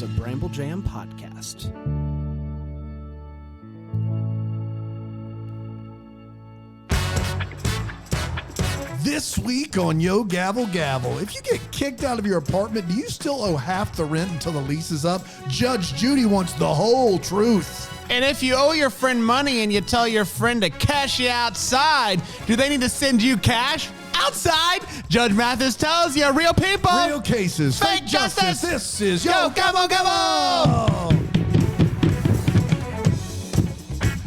is a Bramble Jam podcast. This week on Yo Gavel Gavel, if you get kicked out of your apartment, do you still owe half the rent until the lease is up? Judge Judy wants the whole truth. And if you owe your friend money and you tell your friend to cash you outside, do they need to send you cash outside? Judge Mathis tells you, real people, real cases, fake justice. This is Yo Gavel Gavel.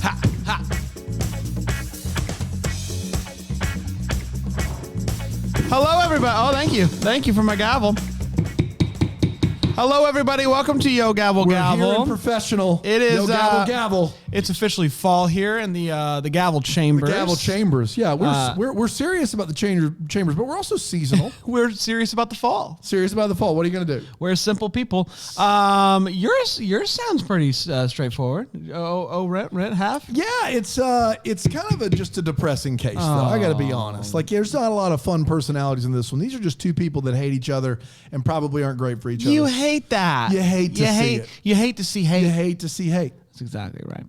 Ha, ha. Hello, everybody. Oh, thank you. Thank you for my gavel. Hello, everybody. Welcome to Yo Gavel Gavel. We're here in professional. It is Yo Gavel Gavel. It's officially fall here in the gavel chambers. The gavel chambers. Yeah, we're serious about the chambers, but we're also seasonal. We're serious about the fall. Serious about the fall. What are you going to do? We're simple people. Yours sounds pretty straightforward. Rent half. Yeah, it's kind of just a depressing case, though. I got to be honest. Like, there's not a lot of fun personalities in this one. These are just two people that hate each other and probably aren't great for each other. You hate that. You hate to see it. You hate to see hate. You hate to see hate. That's exactly right.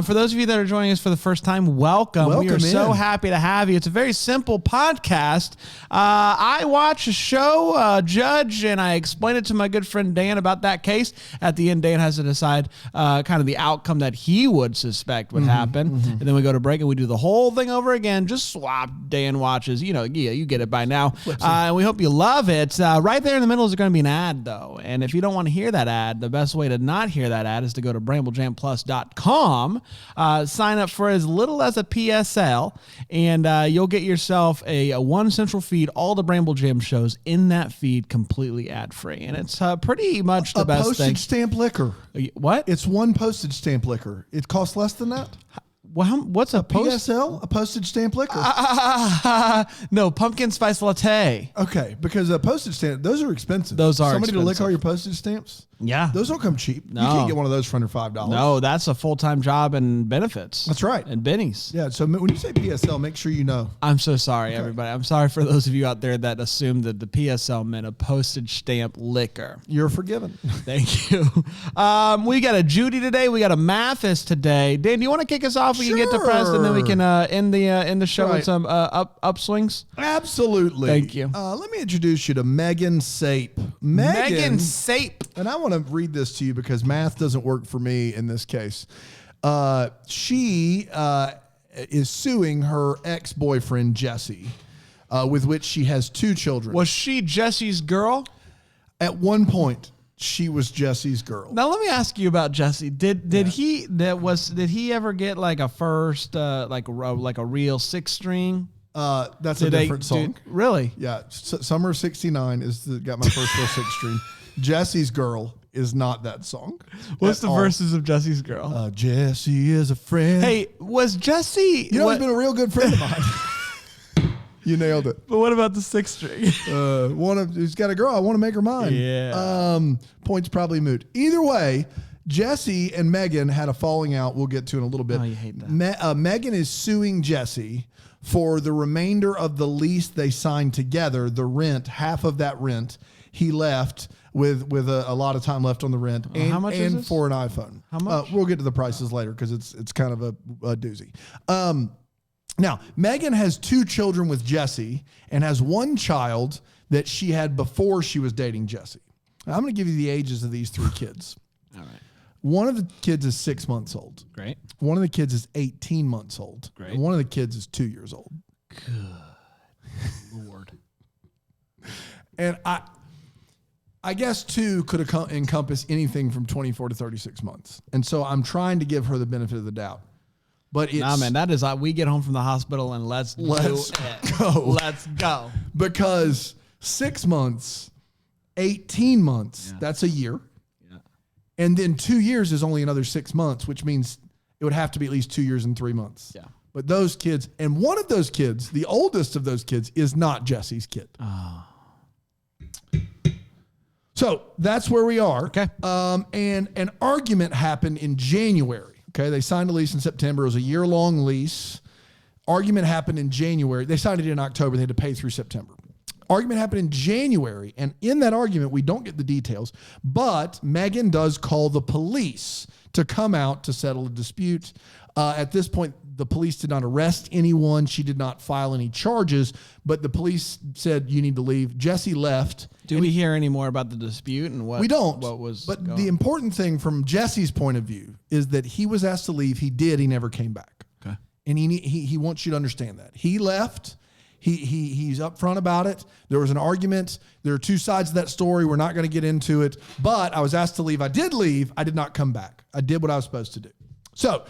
For those of you that are joining us for the first time, welcome. We are so happy to have you. It's a very simple podcast. I watch a show, Judge, and I explain it to my good friend Dan about that case. At the end, Dan has to decide kind of the outcome that he would suspect would happen. And then we go to break and we do the whole thing over again. Just swap. Dan watches. You get it by now. And we hope you love it. Right there in the middle is going to be an ad, though. And if you don't want to hear that ad, the best way to not hear that ad is to go to BrambleJam.com. Sign up for as little as a PSL, and you'll get yourself a one central feed, all the Bramble Jam shows in that feed completely ad-free. And it's pretty much the best thing. A postage stamp liquor. What? It's one postage stamp liquor. It costs less than that? Well, what's a PSL? A postage stamp liquor? No, pumpkin spice latte. Okay, because a postage stamp, those are expensive. Those are Somebody expensive. to lick all your postage stamps? Yeah. Those don't come cheap. No. You can't get one of those for under $5. No, that's a full-time job and benefits. That's right. And bennies. Yeah, so when you say PSL, make sure you know. I'm so sorry, everybody. I'm sorry for those of you out there that assumed that the PSL meant a postage stamp liquor. You're forgiven. Thank you. We got a Judy today. We got a Mathis today. Dan, do you want to kick us off? We can get depressed, and then we can end the show with some upswings. Absolutely. Thank you. Let me introduce you to Megan Sape. Megan Sape. And I want to read this to you because math doesn't work for me in this case. She is suing her ex-boyfriend, Jesse, with which she has 2 children. Was she Jesse's girl? At one point, she was Jesse's girl. Now let me ask you about Jesse. Did he ever get like a first like a real 6-string? That's a different song. Really? Yeah. Summer of '69 got my first real 6-string. Jesse's Girl is not that song. What's the verses of Jesse's Girl? Jesse is a friend. Hey, was Jesse... he's been a real good friend of mine. You nailed it. But what about the 6-string? He's got a girl. I want to make her mine. Yeah. Points probably moot. Either way, Jesse and Megan had a falling out we'll get to in a little bit. Oh, you hate that. Megan is suing Jesse for the remainder of the lease they signed together, the rent, half of that rent he left with a lot of time left on the rent, and, how much is this? For an iPhone. How much? We'll get to the prices later because it's kind of a doozy. Now, Megan has 2 children with Jesse and has 1 child that she had before she was dating Jesse. Now, I'm going to give you the ages of these 3 kids. All right. One of the kids is 6 months old. Great. One of the kids is 18 months old. Great. And one of the kids is 2 years old. Good Lord. And I guess 2 could encompass anything from 24 to 36 months. And so I'm trying to give her the benefit of the doubt. But it's... Nah, man, that is... we get home from the hospital and let's go. Let's go. Because 6 months, 18 months, that's a year. Yeah. And then 2 years is only another 6 months, which means it would have to be at least 2 years and 3 months. Yeah. But those kids, and one of those kids, the oldest of those kids, is not Jesse's kid. Oh. So that's where we are. Okay. And an argument happened in January. Okay. They signed a lease in September. It was a year-long lease. Argument happened in January. They signed it in October. They had to pay through September. Argument happened in January. And in that argument, we don't get the details, but Megan does call the police to come out to settle a dispute. At this point, the police did not arrest anyone. She did not file any charges, but the police said, you need to leave. Jesse left. Do we hear any more about the dispute and what? We don't. What was But going the important thing from Jesse's point of view is that he was asked to leave. He did. He never came back. Okay. And he wants you to understand that. He left. He's upfront about it. There was an argument. There are two sides of that story. We're not going to get into it. But I was asked to leave. I did leave. I did not come back. I did what I was supposed to do. So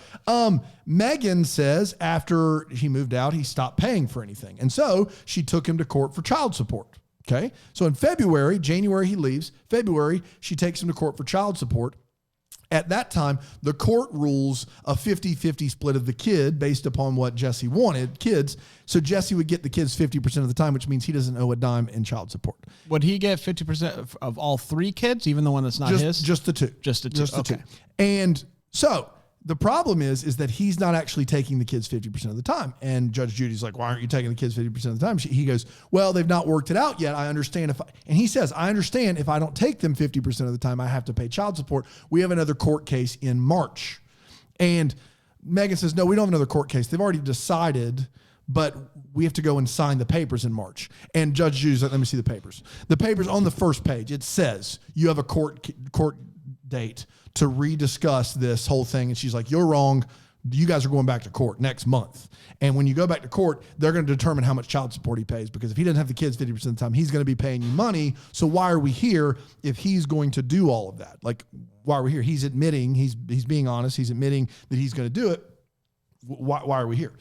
Megan says after he moved out, he stopped paying for anything. And so she took him to court for child support. Okay. So in January, he leaves. February, she takes him to court for child support. At that time, the court rules a 50-50 split of the kid based upon what Jesse wanted, kids. So Jesse would get the kids 50% of the time, which means he doesn't owe a dime in child support. Would he get 50% of all three kids, even the one that's not his? Just the two. Just the two. Just the two. And so the problem is that he's not actually taking the kids 50% of the time. And Judge Judy's like, why aren't you taking the kids 50% of the time? He goes, well, they've not worked it out yet. I understand and he says, I understand if I don't take them 50% of the time, I have to pay child support. We have another court case in March. And Megan says, no, we don't have another court case. They've already decided, but we have to go and sign the papers in March. And Judge Judy's like, let me see the papers. The papers on the first page, it says you have a court date to rediscuss this whole thing. And she's like, you're wrong. You guys are going back to court next month. And when you go back to court, they're going to determine how much child support he pays, because if he doesn't have the kids 50% of the time, he's going to be paying you money. So why are we here if he's going to do all of that? Like, why are we here? He's admitting, he's being honest. He's admitting that he's going to do it. Why are we here?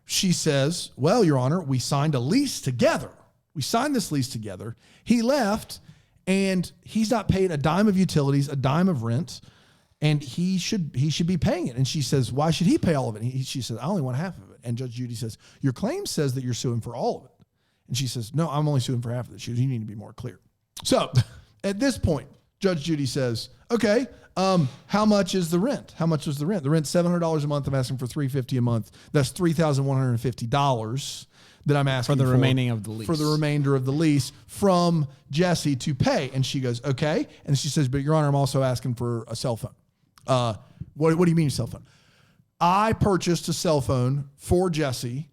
She says, well, Your Honor, we signed a lease together. We signed this lease together. He left, and he's not paid a dime of utilities, a dime of rent, and he should be paying it. And she says, why should he pay all of it? She says, I only want half of it. And Judge Judy says, your claim says that you're suing for all of it. And she says, no, I'm only suing for half of it. You need to be more clear. So at this point, Judge Judy says, okay, how much is the rent? How much was the rent? The rent's $700 a month. I'm asking for $350 a month. That's $3,150 that I'm asking for the remaining of the lease. For the remainder of the lease from Jesse to pay. And she goes, okay. And she says, but Your Honor, I'm also asking for a cell phone. What do you mean cell phone? I purchased a cell phone for Jesse.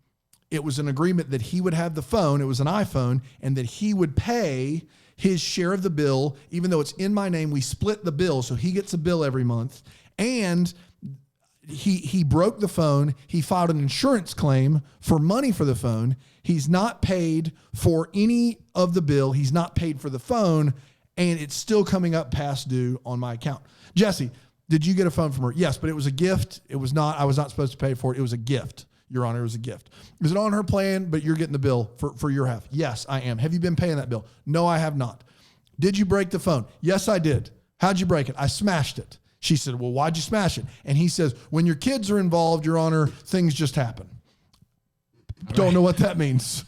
It was an agreement that he would have the phone. It was an iPhone, and that he would pay his share of the bill. Even though it's in my name, we split the bill. So he gets a bill every month. And he broke the phone. He filed an insurance claim for money for the phone. He's not paid for any of the bill. He's not paid for the phone, and it's still coming up past due on my account. Jesse, did you get a phone from her? Yes, but it was a gift. It was not, I was not supposed to pay for it. It was a gift, Your Honor. It was a gift. Is it on her plan, but you're getting the bill for your half? Yes, I am. Have you been paying that bill? No, I have not. Did you break the phone? Yes, I did. How'd you break it? I smashed it. She said, well, why'd you smash it? And he says, when your kids are involved, Your Honor, things just happen. Right. Don't know what that means.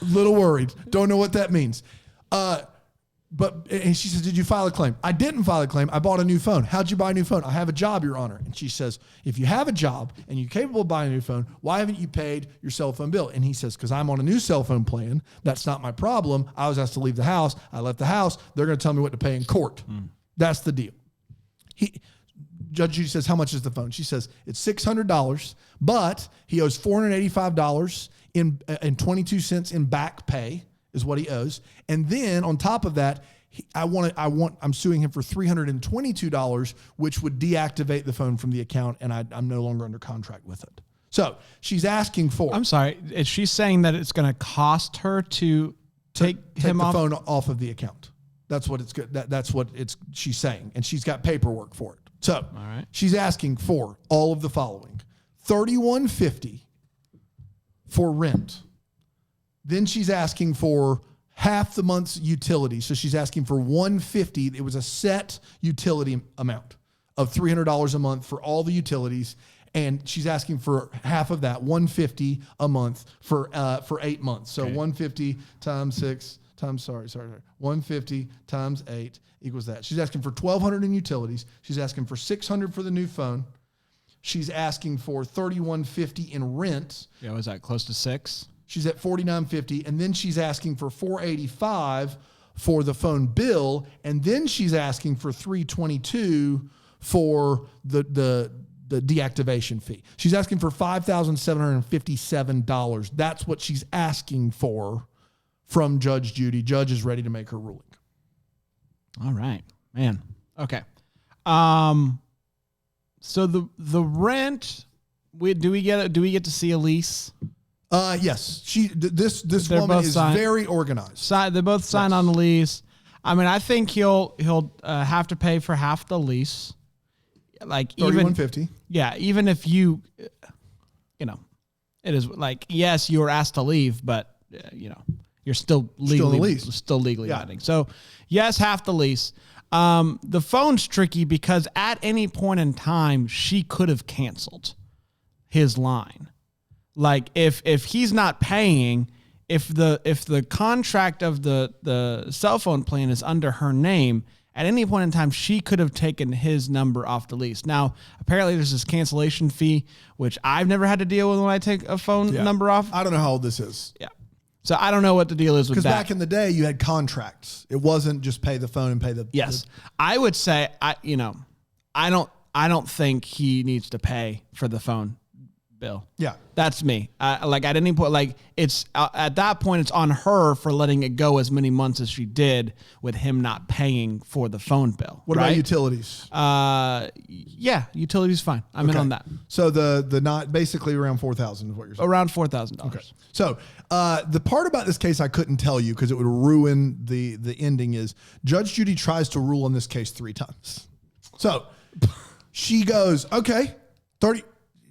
Little worried. Don't know what that means. And she says, did you file a claim? I didn't file a claim. I bought a new phone. How'd you buy a new phone? I have a job, Your Honor. And she says, if you have a job and you're capable of buying a new phone, why haven't you paid your cell phone bill? And he says, because I'm on a new cell phone plan. That's not my problem. I was asked to leave the house. I left the house. They're going to tell me what to pay in court. That's the deal. Judge Judy says, how much is the phone? She says, it's $600, but he owes $485 and 22 cents in back pay is what he owes. And then on top of that, I'm suing him for $322, which would deactivate the phone from the account, and I'm no longer under contract with it. So she's asking for. I'm sorry. Is she saying that it's going to cost her to take him the off? Phone off of the account? That's what it's good. That's what she's saying, and she's got paperwork for it. So all right. She's asking for all of the following: $3,150 for rent. Then she's asking for half the month's utilities. So she's asking for $150. It was a set utility amount of $300 a month for all the utilities. And she's asking for half of that, $150 a month for 8 months. So okay. 150 times 6 times, 150 times 8 equals that. She's asking for $1,200 in utilities. She's asking for $600 for the new phone. She's asking for $3,150 in rent. Yeah, was that close to $6,000? She's at $49.50, and then she's asking for $485 for the phone bill, and then she's asking for $322 for the deactivation fee. She's asking for $5,757. That's what she's asking for from Judge Judy. Judge is ready to make her ruling. All right, man. Okay. So the rent, do we get to see a lease? Yes. This woman is very organized. They both sign on the lease. I mean, I think he'll have to pay for half the lease. Like $31.50. Yeah, even if you know, it is like, yes, you were asked to leave, but you're still legally binding. So yes, half the lease. The phone's tricky because at any point in time she could have canceled his line. Like if he's not paying, if the contract of the cell phone plan is under her name, at any point in time, she could have taken his number off the lease. Now, apparently there's this cancellation fee, which I've never had to deal with when I take a phone number off. I don't know how old this is. Yeah. So I don't know what the deal is with that. Because back in the day, you had contracts. It wasn't just pay the phone and pay the... Yes. I would say, I don't think he needs to pay for the phone bill. Yeah. That's me. Like at any point, like it's at that point, it's on her for letting it go as many months as she did with him not paying for the phone bill. What about utilities? Yeah, utilities fine. I'm in on that. So the not basically around $4,000 is what you're saying. Around $4,000. Okay. So the part about this case I couldn't tell you because it would ruin the ending is Judge Judy tries to rule on this case 3 times. So she goes, okay, 30.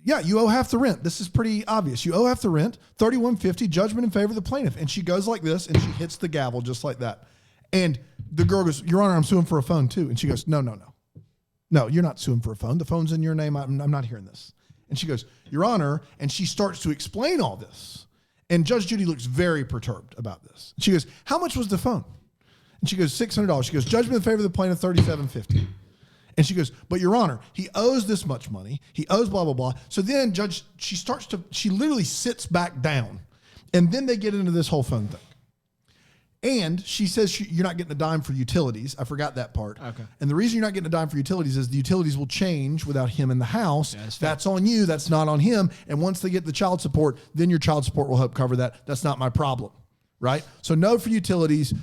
Yeah, you owe half the rent. This is pretty obvious. You owe half the rent, $31.50, judgment in favor of the plaintiff. And she goes like this, and she hits the gavel just like that. And the girl goes, Your Honor, I'm suing for a phone too. And she goes, No, you're not suing for a phone. The phone's in your name. I'm not hearing this. And she goes, Your Honor, and she starts to explain all this. And Judge Judy looks very perturbed about this. She goes, How much was the phone? And she goes, $600. She goes, judgment in favor of the plaintiff, $37.50. And she goes, but Your Honor, he owes this much money. He owes blah, blah, blah. So then she literally sits back down. And then they get into this whole phone thing. And she says you're not getting a dime for utilities. I forgot that part. Okay. And the reason you're not getting a dime for utilities is the utilities will change without him in the house. Yeah, that's on you. That's not on him. And once they get the child support, then your child support will help cover that. That's not my problem. Right? So no for utilities.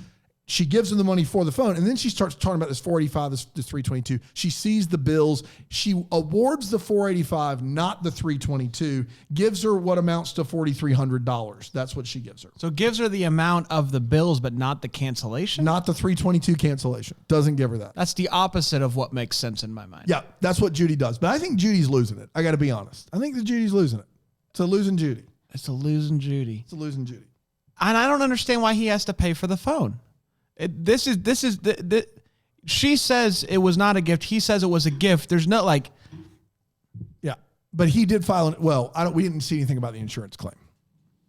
She gives him the money for the phone, and then she starts talking about this $485, this $322. She sees the bills. She awards the $485, not the $322, gives her what amounts to $4,300. That's what she gives her. So gives her the amount of the bills, but not the cancellation? Not the $322 cancellation. Doesn't give her that. That's the opposite of what makes sense in my mind. Yeah, that's what Judy does. But I think Judy's losing it. I got to be honest. I think that Judy's losing it. It's a losing Judy. It's a losing Judy. It's a losing Judy. And I don't understand why he has to pay for the phone. She says it was not a gift. He says it was a gift. There's no yeah, but he did file we didn't see anything about the insurance claim.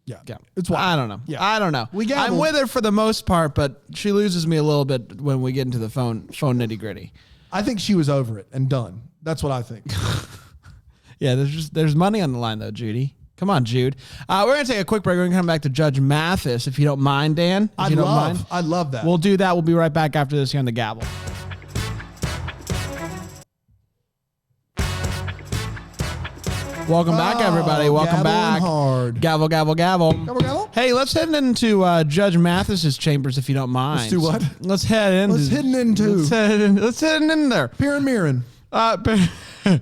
Yeah. It's why I don't know. Yeah. I don't know. I'm with her for the most part, but she loses me a little bit when we get into the phone nitty gritty. I think she was over it and done. That's what I think. Yeah. There's money on the line though, Judy. Come on, Jude. We're going to take a quick break. We're going to come back to Judge Mathis, if you don't mind, Dan. I'd love that. We'll do that. We'll be right back after this here on The Gavel. Welcome back, everybody. Welcome back. Hard. Gavel, gavel, gavel. Gavel, gavel. Hey, let's head into Judge Mathis's chambers, if you don't mind. Let's do what? Let's head in there. Piran Mirren. I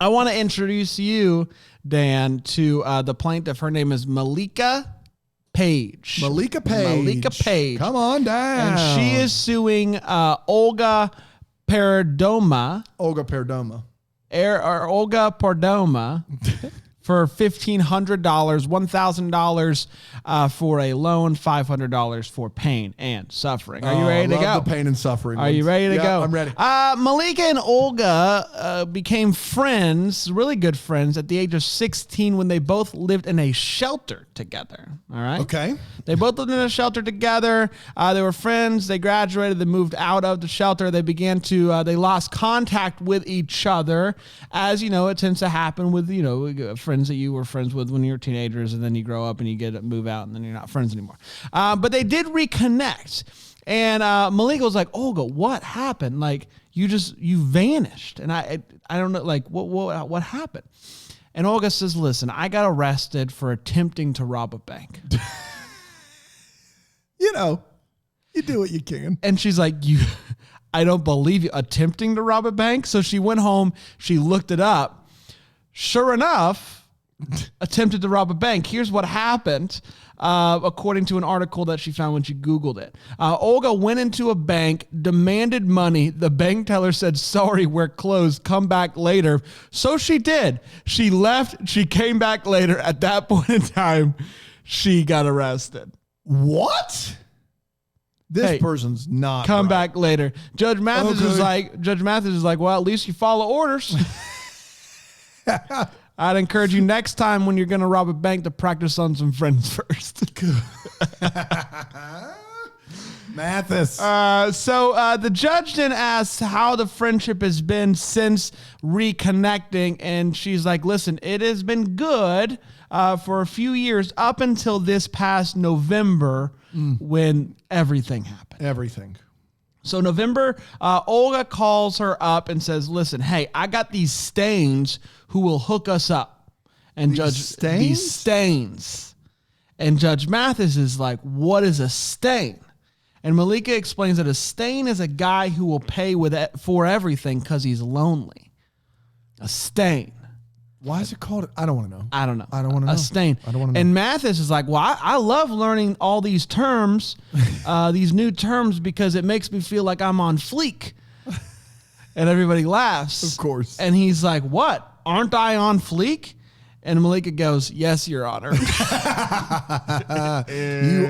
want to introduce you, Dan, to the plaintiff. Her name is Malika Page. Malika Page. Come on down. And she is suing Olga Perdoma. Olga Perdoma for $1,500, $1,000 for a loan, $500 for pain and suffering. Are you ready to go? The pain and suffering. Are you ready to go? I'm ready. Malika and Olga became friends, really good friends, at the age of 16 when they both lived in a shelter together. All right. Okay. They both lived in a shelter together. They were friends. They graduated. They moved out of the shelter. They began to, they lost contact with each other, as, you know, it tends to happen with, you know, friends that you were friends with when you were teenagers, and then you grow up and you move out and then you're not friends anymore. But they did reconnect. And Malika was like, Olga, what happened? Like, you vanished. And I don't know, like, what happened? And Olga says, listen, I got arrested for attempting to rob a bank. You know, you do what you can. And she's like, I don't believe you, attempting to rob a bank? So she went home, she looked it up. Sure enough, attempted to rob a bank. Here's what happened, according to an article that she found when she Googled it. Olga went into a bank, demanded money. The bank teller said, sorry, we're closed. Come back later. So she did. She left. She came back later. At that point in time, she got arrested. What? This person's not come right. back later. Judge Mathis is like, well, at least you follow orders. I'd encourage you next time when you're going to rob a bank to practice on some friends first. Mathis. So the judge then asks how the friendship has been since reconnecting. And she's like, listen, it has been good for a few years up until this past November when everything happened. Everything. So November, Olga calls her up and says, listen, hey, I got these stains who will hook us up. And these stains. And Judge Mathis is like, what is a stain? And Malika explains that a stain is a guy who will pay for everything because he's lonely. A stain. Why is it called? I don't want to know. I don't know. I don't want to know. A stain. I don't want to know. And Mathis is like, well, I love learning all these terms, these new terms, because it makes me feel like I'm on fleek. And everybody laughs. Of course. And he's like, what? Aren't I on fleek? And Malika goes, yes, Your Honor. You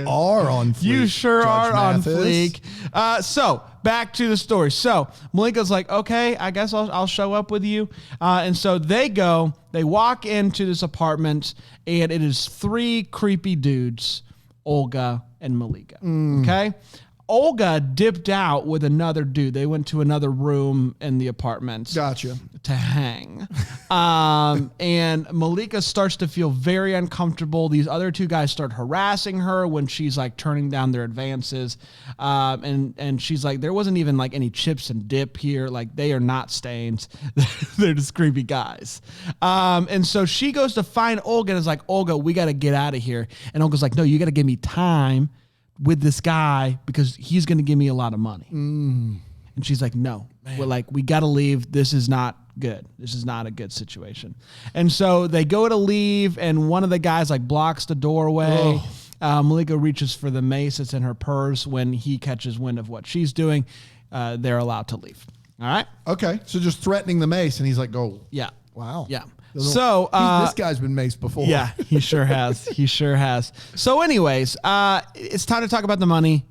are on fleek. You sure Judge are Mathis. on fleek. So back to the story. So Malika's like, okay, I guess I'll show up with you. And so they walk into this apartment, and it is 3 creepy dudes, Olga and Malika. Okay. Olga dipped out with another dude. They went to another room in the apartment. Gotcha. To hang. And Malika starts to feel very uncomfortable. These other 2 guys start harassing her when she's like turning down their advances. And she's like, there wasn't even like any chips and dip here. Like, they are not stains. They're just creepy guys. And so she goes to find Olga and is like, Olga, we got to get out of here. And Olga's like, no, you got to give me time with this guy because he's going to give me a lot of money. And she's like, no, we got to leave. This is not good. This is not a good situation. And so they go to leave, and one of the guys like blocks the doorway. Malika reaches for the mace that's in her purse. When he catches wind of what she's doing, they're allowed to leave. All right. Okay. So just threatening the mace, and he's like, go. Yeah. Wow. Yeah. So this guy's been maced before. Yeah, he sure has. He sure has. So anyways, it's time to talk about the money.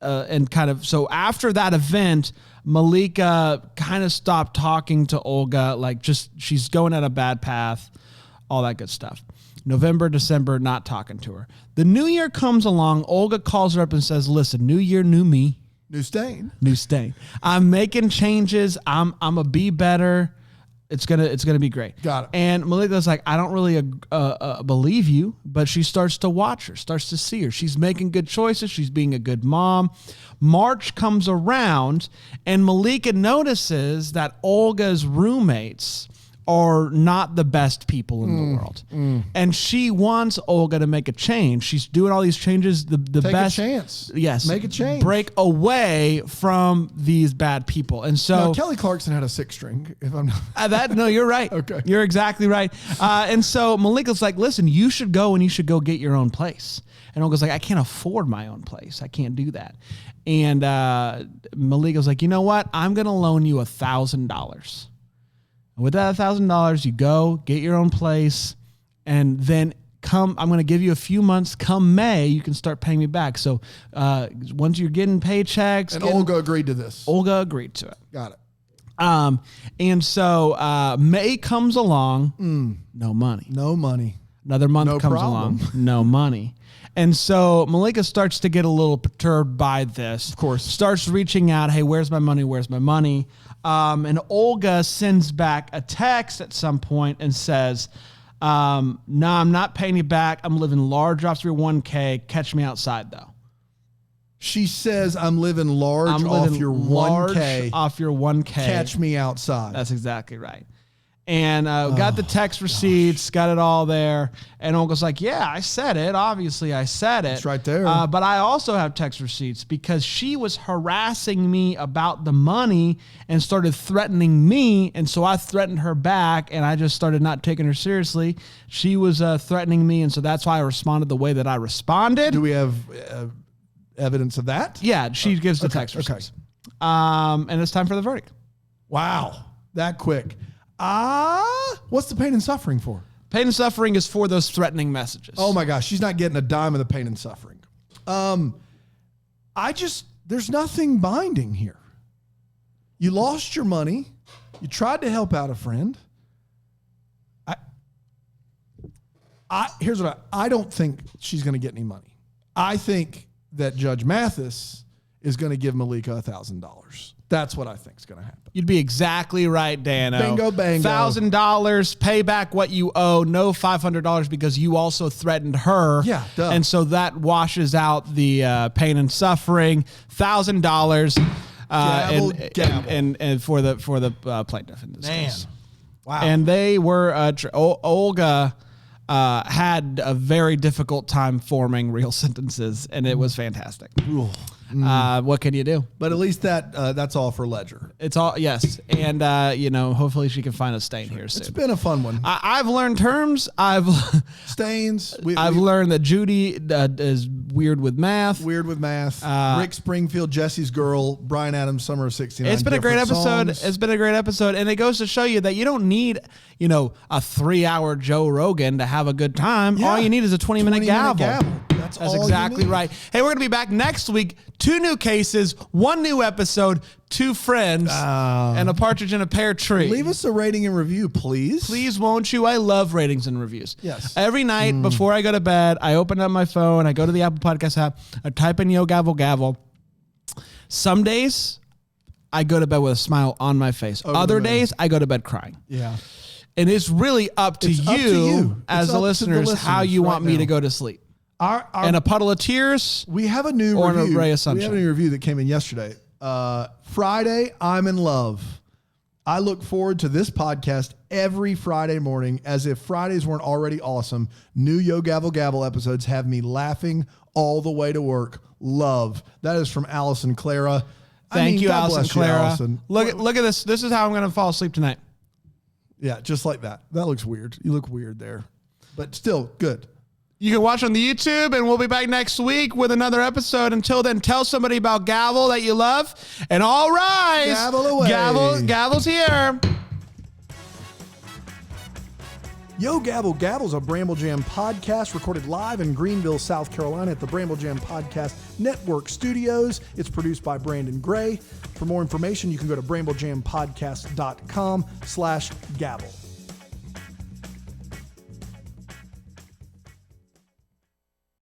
And kind of, so after that event, Malika kind of stopped talking to Olga, like she's going at a bad path, all that good stuff. November, December, not talking to her. The new year comes along. Olga calls her up and says, listen, new year, new me. New stain. New stain. I'm making changes. I'm a be better. It's gonna be great. Got it. And Malika's like, I don't really believe you, but she starts to watch her, starts to see her. She's making good choices. She's being a good mom. March comes around, and Malika notices that Olga's roommates are not the best people in the world. And she wants Olga to make a change. She's doing all these changes. The Take best a chance. Yes. Make a change. Break away from these bad people. And so now, Kelly Clarkson had a 6-string, if I'm not. no, you're right. Okay. You're exactly right. And so Malika's like, listen, you should go get your own place. And Olga's like, I can't afford my own place. I can't do that. And Malika's like, you know what? I'm going to loan you $1,000. With that $1,000, you go get your own place, and then I'm going to give you a few months. Come May, you can start paying me back. So once you're getting paychecks, and Olga agreed to this. Olga agreed to it. Got it. And so May comes along. No money. No money. Another month comes along, no money. And so Malika starts to get a little perturbed by this. Of course. Starts reaching out, hey, where's my money? Where's my money? And Olga sends back a text at some point and says, no, I'm not paying you back. I'm living large off your 1K. Catch me outside, though. She says, I'm living large off your 1K. Off your 1K. Catch me outside. That's exactly right. And got the text receipts, got it all there. And Olga's like, yeah, I said it. Obviously, I said it. It's right there. But I also have text receipts because she was harassing me about the money and started threatening me. And so I threatened her back, and I just started not taking her seriously. She was threatening me, and so that's why I responded the way that I responded. Do we have evidence of that? Yeah, she gives the text receipts. And it's time for the verdict. Wow, that quick. What's the pain and suffering for? Pain and suffering is for those threatening messages. Oh my gosh, she's not getting a dime of the pain and suffering. There's nothing binding here. You lost your money. You tried to help out a friend. Here's what I don't think she's going to get any money. I think that Judge Mathis is going to give Malika $1,000. That's what I think is going to happen. You'd be exactly right, Dano. Bingo, bango. $1,000, pay back what you owe, no $500 because you also threatened her. Yeah, duh. And so that washes out the pain and suffering. $1,000 and for the plaintiff in this case. Wow. And they were Olga had a very difficult time forming real sentences, and it was fantastic. What can you do? But at least that's all for Ledger. It's all, yes. And, hopefully she can find a stain here soon. It's been a fun one. I've learned terms. Stains. I've learned that Judy is weird with math. Rick Springfield, Jesse's Girl, Bryan Adams, Summer of 69. It's been a great episode. Songs. It's been a great episode. And it goes to show you that you don't need, a 3-hour Joe Rogan to have a good time. Yeah. All you need is a 20-minute gavel. That's exactly right. Hey, we're going to be back next week. 2 new cases, 1 new episode, 2 friends, and a partridge in a pear tree. Leave us a rating and review, please. Please, won't you? I love ratings and reviews. Yes. Every night before I go to bed, I open up my phone, I go to the Apple Podcast app, I type in Yo Gavel Gavel. Some days, I go to bed with a smile on my face. Other days, I go to bed crying. Yeah. And it's really up to you as the listeners how you want me to go to sleep. And a puddle of tears. We have a new review. An ray of sunshine. We have a new review that came in yesterday. Friday, I'm in love. I look forward to this podcast every Friday morning as if Fridays weren't already awesome. New Yo Gavel Gavel episodes have me laughing all the way to work. Love. That is from Allison Clara. Thank you, God Allison bless Clara. You, Allison. Look at this. This is how I'm going to fall asleep tonight. Yeah, just like that. That looks weird. You look weird there. But still, good. You can watch on the YouTube, and we'll be back next week with another episode. Until then, tell somebody about Gavel that you love. And all rise. Gavel away. Gavel's here. Yo Gavel Gavel's a Bramble Jam podcast recorded live in Greenville, South Carolina at the Bramble Jam Podcast Network Studios. It's produced by Brandon Gray. For more information, you can go to bramblejampodcast.com/gavel.